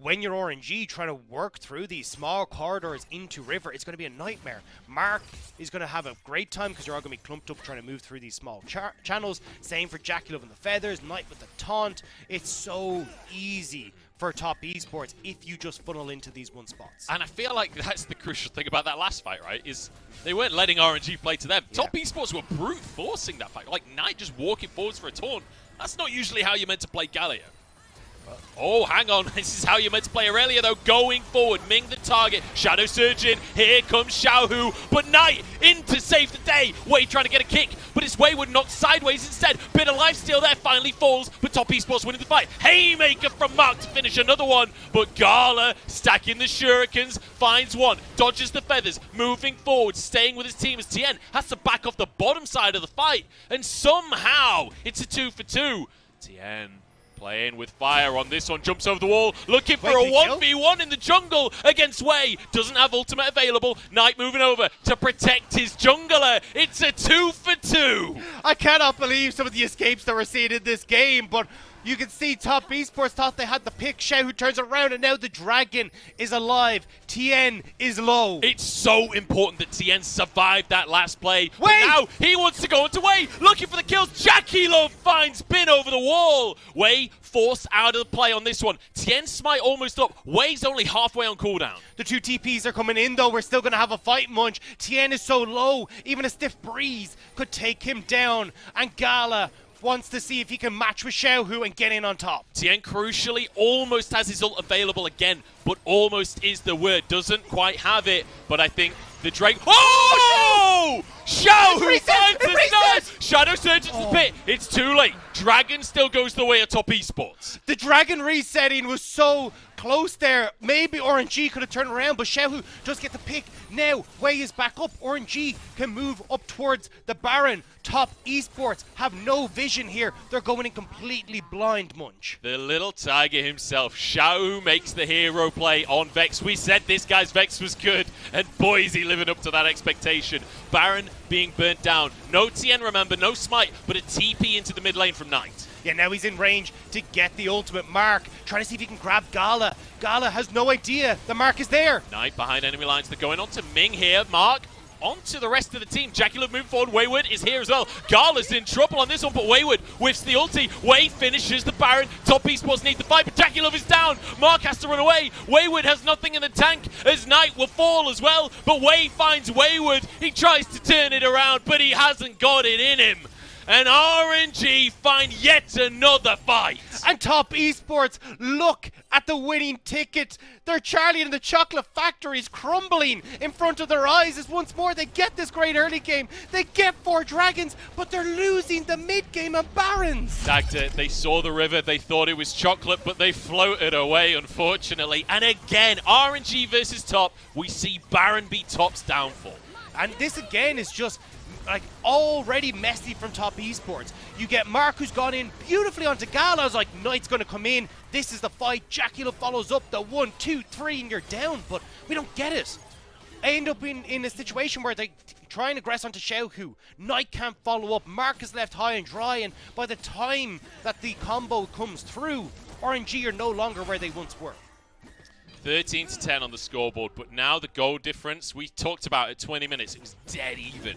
when you're RNG trying to work through these small corridors into River, it's going to be a nightmare. Mark is going to have a great time because you're all going to be clumped up trying to move through these small channels. Same for JackeyLove and the Feathers, Knight with the taunt. It's so easy for top esports if you just funnel into these one spots. And I feel like that's the crucial thing about that last fight, right? Is they weren't letting RNG play to them. Yeah. Top esports were brute forcing that fight. Like Knight just walking forwards for a taunt. That's not usually how you're meant to play Galio. Oh, hang on. This is how you're meant to play Irelia, though. Going forward, Ming the target. Shadow Surge in. Here comes Xiaohu. But Knight in to save the day. Wade trying to get a kick, but it's Wayward knocked sideways instead. Bit of lifesteal there finally falls, but top esports winning the fight. Haymaker from Mark to finish another one. But Gala stacking the shurikens. Finds one. Dodges the feathers. Moving forward. Staying with his team as Tian has to back off the bottom side of the fight. And somehow it's a 2 for 2. Tian playing with fire on this one, jumps over the wall, looking for a 1v1 in the jungle against Way. Doesn't have ultimate available. Knight moving over to protect his jungler. It's a 2 for 2. I cannot believe some of the escapes that we're seeing in this game, but you can see top esports thought they had the pick. Xiaohu turns around and now the dragon is alive. Tian is low. It's so important that Tian survived that last play. But now he wants to go into Way, looking for the kills. JackeyLove finds Bin over the wall. Way forced out of the play on this one. Tian's smite almost up. Way's only halfway on cooldown. The two TPs are coming in though. We're still going to have a fight, Munch. Tian is so low. Even a stiff breeze could take him down. And Gala wants to see if he can match with Xiaohu and get in on top. Tian crucially almost has his ult available again, but almost is the word. Doesn't quite have it, but I think the Drake... Oh! Xiaohu finds the knife! Shadow Surge into the pit. It's too late. Dragon still goes the way of top esports. The Dragon resetting was so close there. Maybe RNG could have turned around, but Xiaohu does get the pick. Now, Way is back up. RNG can move up towards the Baron. Top esports have no vision here. They're going in completely blind, Munch. The little tiger himself. Xiaohu makes the hero play on Vex. We said this guy's Vex was good, and boy is he living up to that expectation. Baron being burnt down. No Tian, remember, no smite, but a TP into the mid lane from Knight. Yeah, now he's in range to get the ultimate. Mark trying to see if he can grab Gala. Gala has no idea the Mark is there. Knight behind enemy lines. They're going on to Ming here. Mark onto the rest of the team. JackeyLove moving forward. Wayward is here as well. Gala's in trouble on this one, but Wayward whiffs the ulti. Way finishes the Baron. Top esports need the fight, but JackeyLove is down. Mark has to run away. Wayward has nothing in the tank as Knight will fall as well, but Way finds Wayward. He tries to turn it around, but he hasn't got it in him. And RNG find yet another fight. And top esports look at the winning ticket. Their Charlie and the Chocolate Factory is crumbling in front of their eyes as once more they get this great early game. They get 4 dragons, but they're losing the mid game of Barons. Dagda, they saw the river, they thought it was chocolate, but they floated away, unfortunately. And again, RNG versus top, we see Baron be top's downfall. And this again is just like already messy from top esports. You get Mark who's gone in beautifully onto Gala. I was like, Knight's going to come in. This is the fight. JackeyLove follows up the 1, 2, 3 and you're down, but we don't get it. I end up in a situation where they try and aggress onto Xiaohu. Knight can't follow up. Mark is left high and dry, and by the time that the combo comes through, RNG are no longer where they once were. 13 to 10 on the scoreboard, but now the goal difference, we talked about at 20 minutes, it was dead even.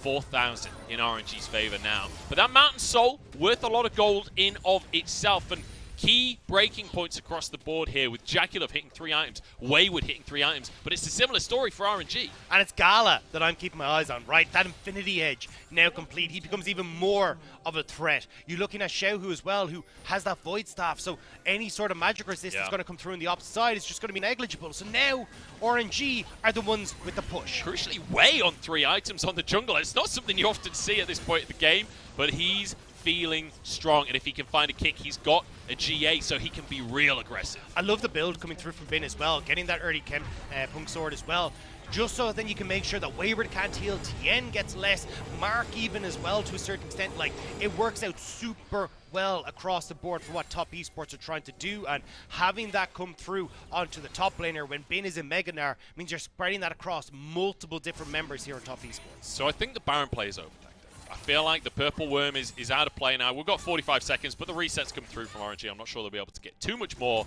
4,000 in RNG's favor now. But that Mountain Soul, worth a lot of gold in of itself. And key breaking points across the board here with JackeyLove hitting 3 items, Wayward hitting 3 items, but it's a similar story for RNG. And it's Gala that I'm keeping my eyes on, right? That Infinity Edge now complete. He becomes even more of a threat. You're looking at Xiaohu as well, who has that Void Staff, so any sort of magic resistance going to come through on the opposite side is just going to be negligible. So now RNG are the ones with the push. Crucially, Way on 3 items on the jungle. It's not something you often see at this point in the game, but he's feeling strong, and if he can find a kick, he's got a GA, so he can be real aggressive. I love the build coming through from Bin as well, getting that early Punk Sword as well, just so then you can make sure that Wayward can't heal, Tian gets less, Mark even as well to a certain extent. Like, it works out super well across the board for what top esports are trying to do, and having that come through onto the top laner when Bin is in Mega Gnar means you're spreading that across multiple different members here on top esports. So I think the Baron play is over. I feel like the Purple Worm is out of play now. We've got 45 seconds, but the resets come through from RNG. I'm not sure they'll be able to get too much more.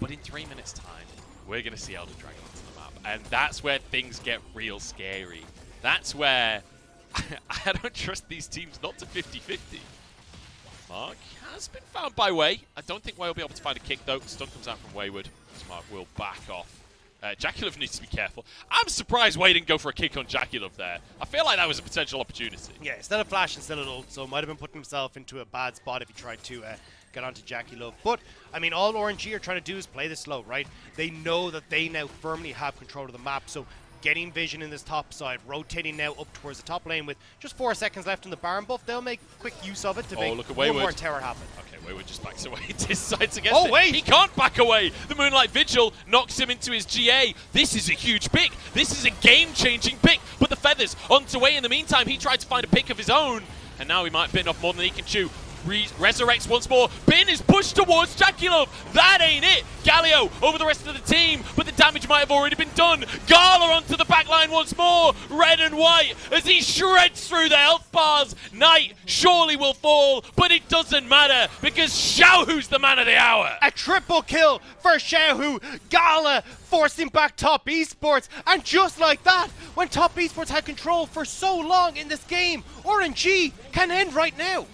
But in 3 minutes' time, we're going to see Elder Dragon onto the map. And that's where things get real scary. That's where I don't trust these teams not to 50-50. Mark has been found by Way. I don't think Way will be able to find a kick, though. Stun comes out from Wayward. Mark will back off. JackeyLove needs to be careful. I'm surprised Way didn't go for a kick on JackeyLove there. I feel like that was a potential opportunity. Yeah, instead of flash, instead of ult, so might have been putting himself into a bad spot if he tried to get onto JackeyLove. But, I mean, all RNG are trying to do is play this slow, right? They know that they now firmly have control of the map, so getting vision in this top side, rotating now up towards the top lane with just 4 seconds left in the Baron buff. They'll make quick use of it to make one more tower happen. Okay, Wayward just backs away, decides against it. Oh, wait! He can't back away! The Moonlight Vigil knocks him into his GA. This is a huge pick. This is a game-changing pick. Put the feathers onto Way in the meantime. He tried to find a pick of his own, and now he might have bitten off more than he can chew. Resurrects once more. Bin is pushed towards JackeyLove. That ain't it. Galio over the rest of the team, but the damage might have already been done. Gala onto the back line once more. Red and white as he shreds through the health bars. Knight surely will fall, but it doesn't matter because Xiaohu's the man of the hour. A triple kill for Xiaohu. Gala forcing back top esports, and just like that, when top esports had control for so long in this game, RNG can end right now.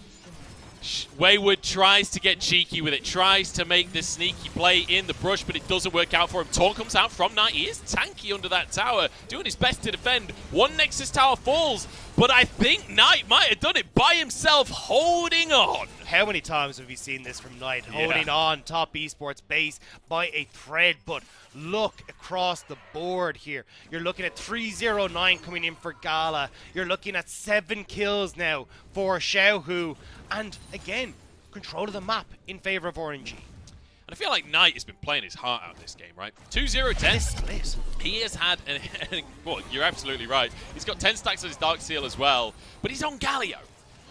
Wayward tries to get cheeky with it, tries to make this sneaky play in the brush, but it doesn't work out for him. Taunt comes out from Knight. He is tanky under that tower, doing his best to defend. One Nexus tower falls, but I think Knight might have done it by himself, holding on. How many times have we seen this from Knight, holding on top esports base by a thread? But look across the board here. You're looking at 309 coming in for Gala. You're looking at 7 kills now for Xiaohu. And again, control of the map in favor of RNG. And I feel like Knight has been playing his heart out this game, right? 2-0-10. Split. He has had, well, you're absolutely right. He's got 10 stacks on his Dark Seal as well, but he's on Galio.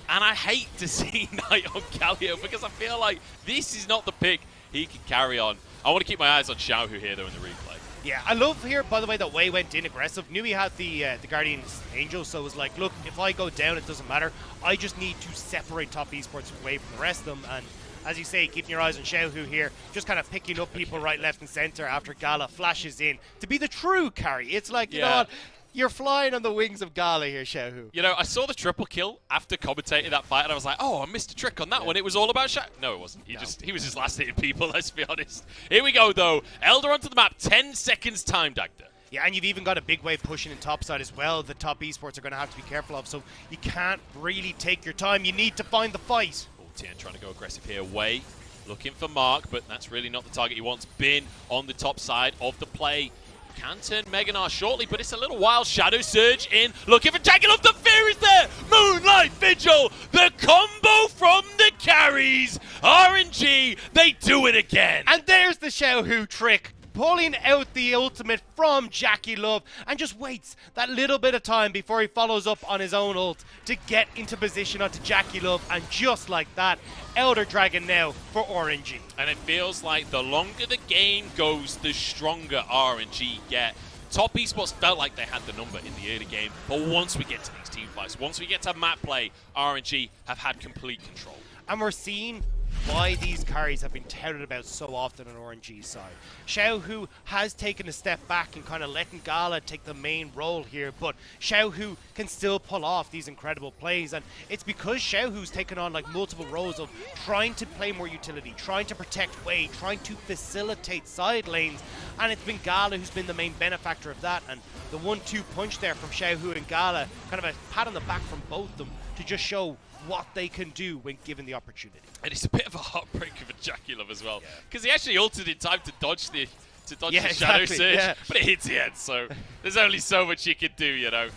And I hate to see Knight on Galio because I feel like this is not the pick he can carry on. I want to keep my eyes on Xiaohu here, though, in the replay. Yeah, I love here, by the way, that Way went in aggressive. Knew he had the Guardian's Angel, so it was like, look, if I go down, it doesn't matter. I just need to separate top esports away from the rest of them. And as you say, keeping your eyes on Xiaohu here, just kind of picking up people right, left, and center after Gala flashes in to be the true carry. It's like, you know what? You're flying on the wings of Gala here, Xiaohu. You know, I saw the triple kill after commentating that fight, and I was like, oh, I missed a trick on that one. It was all about Xiaohu. No, it wasn't. He was just last hitting people, let's be honest. Here we go, though. Elder onto the map. 10 seconds time, Dagda. Yeah, and you've even got a big wave pushing in topside as well. The top esports are going to have to be careful of, so you can't really take your time. You need to find the fight. Oh, Tian trying to go aggressive here. Way looking for Mark, but that's really not the target he wants. Bin on the top side of the play. Can turn Mega Gnar shortly, but it's a little while. Shadow Surge in, looking for JackeyLove. The fear is there. Moonlight Vigil, the combo from the carries. RNG, they do it again. And there's the Xiaohu trick, pulling out the ultimate from JackeyLove, and just waits that little bit of time before he follows up on his own ult to get into position onto JackeyLove, and just like that, Elder Dragon now for RNG. And it feels like the longer the game goes, the stronger RNG get. Top esports felt like they had the number in the early game, but once we get to these team fights, once we get to map play, RNG have had complete control. And we're seeing why these carries have been touted about so often on RNG's side. Xiaohu has taken a step back and kind of letting Gala take the main role here, but Xiaohu can still pull off these incredible plays, and it's because Xiaohu's taken on like multiple roles of trying to play more utility, trying to protect Wei, trying to facilitate side lanes, and it's been Gala who's been the main benefactor of that, and the 1-2 punch there from Xiaohu and Gala, kind of a pat on the back from both of them to just show what they can do when given the opportunity. And it's a bit of a heartbreaker for JackeyLove as well, because he actually ulted in time to dodge the Shadow Surge, but it hits the end, so there's only so much you can do, you know.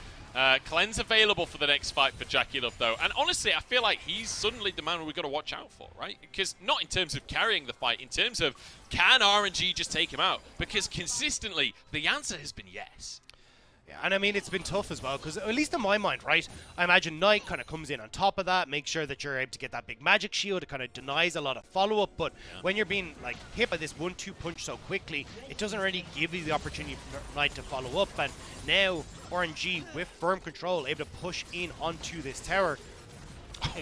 Cleanse available for the next fight for JackeyLove, though. And honestly, I feel like he's suddenly the man we've got to watch out for, right? Because not in terms of carrying the fight, in terms of can RNG just take him out? Because consistently, the answer has been yes. Yeah, and I mean, it's been tough as well, because at least in my mind, right, I imagine Knight kind of comes in on top of that, makes sure that you're able to get that big magic shield. It kind of denies a lot of follow-up, but when you're being like hit by this 1-2 punch so quickly, it doesn't really give you the opportunity for Knight to follow up, and now RNG, with firm control, able to push in onto this tower.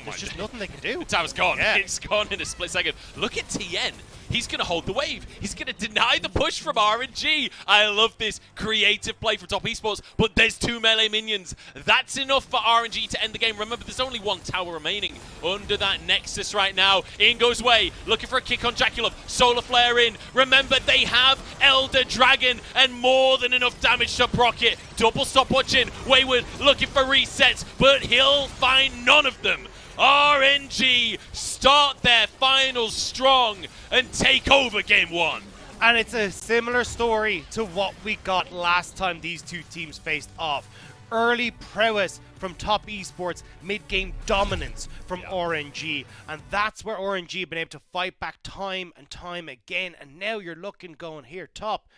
There's just nothing they can do. The tower's gone. Yeah. It's gone in a split second. Look at Tian. He's going to hold the wave. He's going to deny the push from RNG. I love this creative play from Top Esports, but there's 2 melee minions. That's enough for RNG to end the game. Remember, there's only 1 tower remaining under that Nexus right now. In goes Wei, looking for a kick on JackeyLove. Solar Flare in. Remember, they have Elder Dragon and more than enough damage to proc it. Double stopwatching. Wayward looking for resets, but he'll find none of them. RNG start their finals strong and take over game 1. And it's a similar story to what we got last time these two teams faced off. Early prowess from Top Esports, mid-game dominance from RNG, and that's where RNG have been able to fight back time and time again, and now you're looking going here, Top.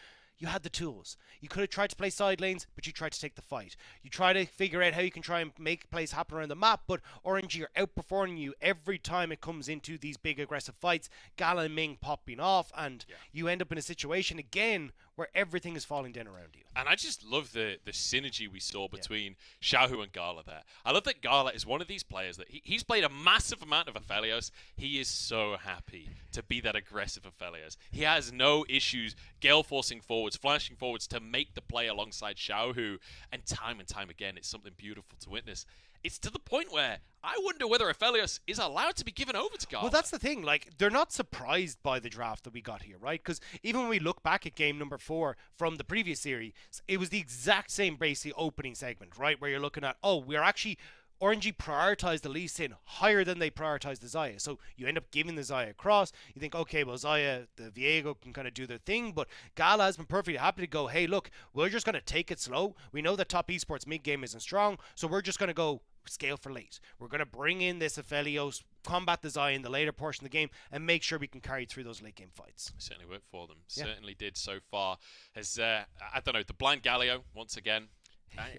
You had the tools. You could have tried to play side lanes, but you tried to take the fight. You try to figure out how you can try and make plays happen around the map, but RNG are outperforming you every time it comes into these big aggressive fights. Gala and Ming popping off, and you end up in a situation again where everything is falling down around you. And I just love the synergy we saw between Xiaohu and Gala there. I love that Gala is one of these players that he's played a massive amount of Aphelios. He is so happy to be that aggressive Aphelios. He has no issues gale forcing forwards, flashing forwards to make the play alongside Xiaohu. And time again, it's something beautiful to witness. It's to the point where I wonder whether Aphelios is allowed to be given over to Gala. Well, that's the thing. Like, they're not surprised by the draft that we got here, right? Because even when we look back at game number 4 from the previous series, it was the exact same basically opening segment, right? Where you're looking at, oh, we're actually... RNG prioritized the Lee Sin higher than they prioritized the Xayah. So you end up giving the Xayah across. You think, okay, well, Xayah, the Viego can kind of do their thing, but Gala has been perfectly happy to go, hey, look, we're just going to take it slow. We know that Top Esports mid-game isn't strong, so we're just going to go scale for late. We're going to bring in this Aphelios, combat the Xayah in the later portion of the game, and make sure we can carry through those late-game fights. Certainly worked for them. Certainly did so far. As, I don't know, the blind Galio, once again,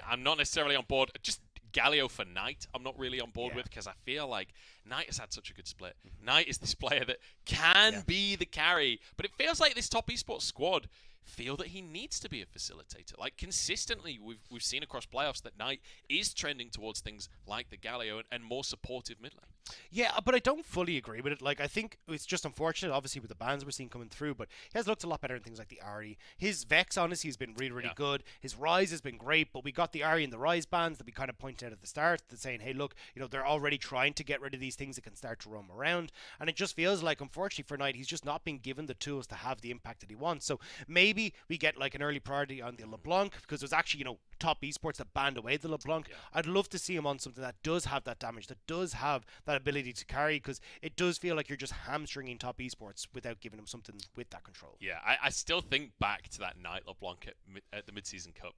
I'm not necessarily on board. Just Galio for Knight, I'm not really on board with, because I feel like Knight has had such a good split. Knight is this player that can be the carry, but it feels like this Top Esports squad feel that he needs to be a facilitator. Like, consistently, we've seen across playoffs that Knight is trending towards things like the Galio and more supportive mid lane. Yeah, but I don't fully agree with it. Like, I think it's just unfortunate, obviously, with the bans we're seeing coming through, but he has looked a lot better in things like the Ari. His Vex, honestly, has been really, really good. His Rise has been great, but we got the Ari and the Rise bans that we kind of pointed out at the start, that saying, hey, look, you know, they're already trying to get rid of these things that can start to roam around, and it just feels like, unfortunately for Knight, he's just not being given the tools to have the impact that he wants. So maybe we get like an early priority on the LeBlanc, because there's actually, you know, Top Esports that banned away the LeBlanc. I'd love to see him on something that does have that damage, that does have that ability to carry, because it does feel like you're just hamstringing Top Esports without giving him something with that control. Yeah, I still think back to that Knight LeBlanc at the mid-season cup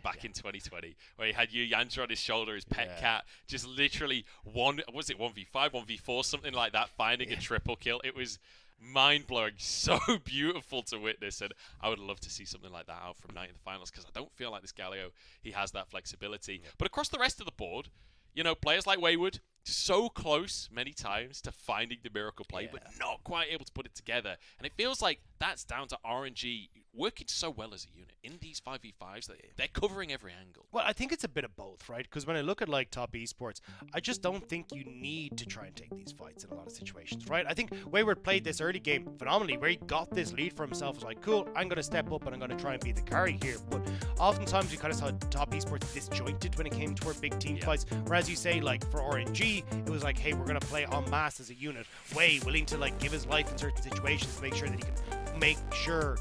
back in 2020, where he had Yu Yanzha on his shoulder, his pet cat, just literally 1v5, 1v4, something like that, finding a triple kill. It was mind-blowing, so beautiful to witness, and I would love to see something like that out from Knight in the finals, because I don't feel like this Galio, he has that flexibility. But across the rest of the board, you know, players like Wayward, so close many times to finding the miracle play, but not quite able to put it together. And it feels like that's down to RNG working so well as a unit in these 5v5s. They're covering every angle. Well, I think it's a bit of both, right? Because when I look at like top esports, I just don't think you need to try and take these fights in a lot of situations, right? I think Wayward played this early game phenomenally, where he got this lead for himself. Was like, cool, I'm going to step up and I'm going to try and be the carry here. But oftentimes we kind of saw top esports disjointed when it came toward big team fights. Whereas you say like for RNG, it was like, hey, we're going to play en masse as a unit, way willing to like give his life in certain situations to make sure that he can make sure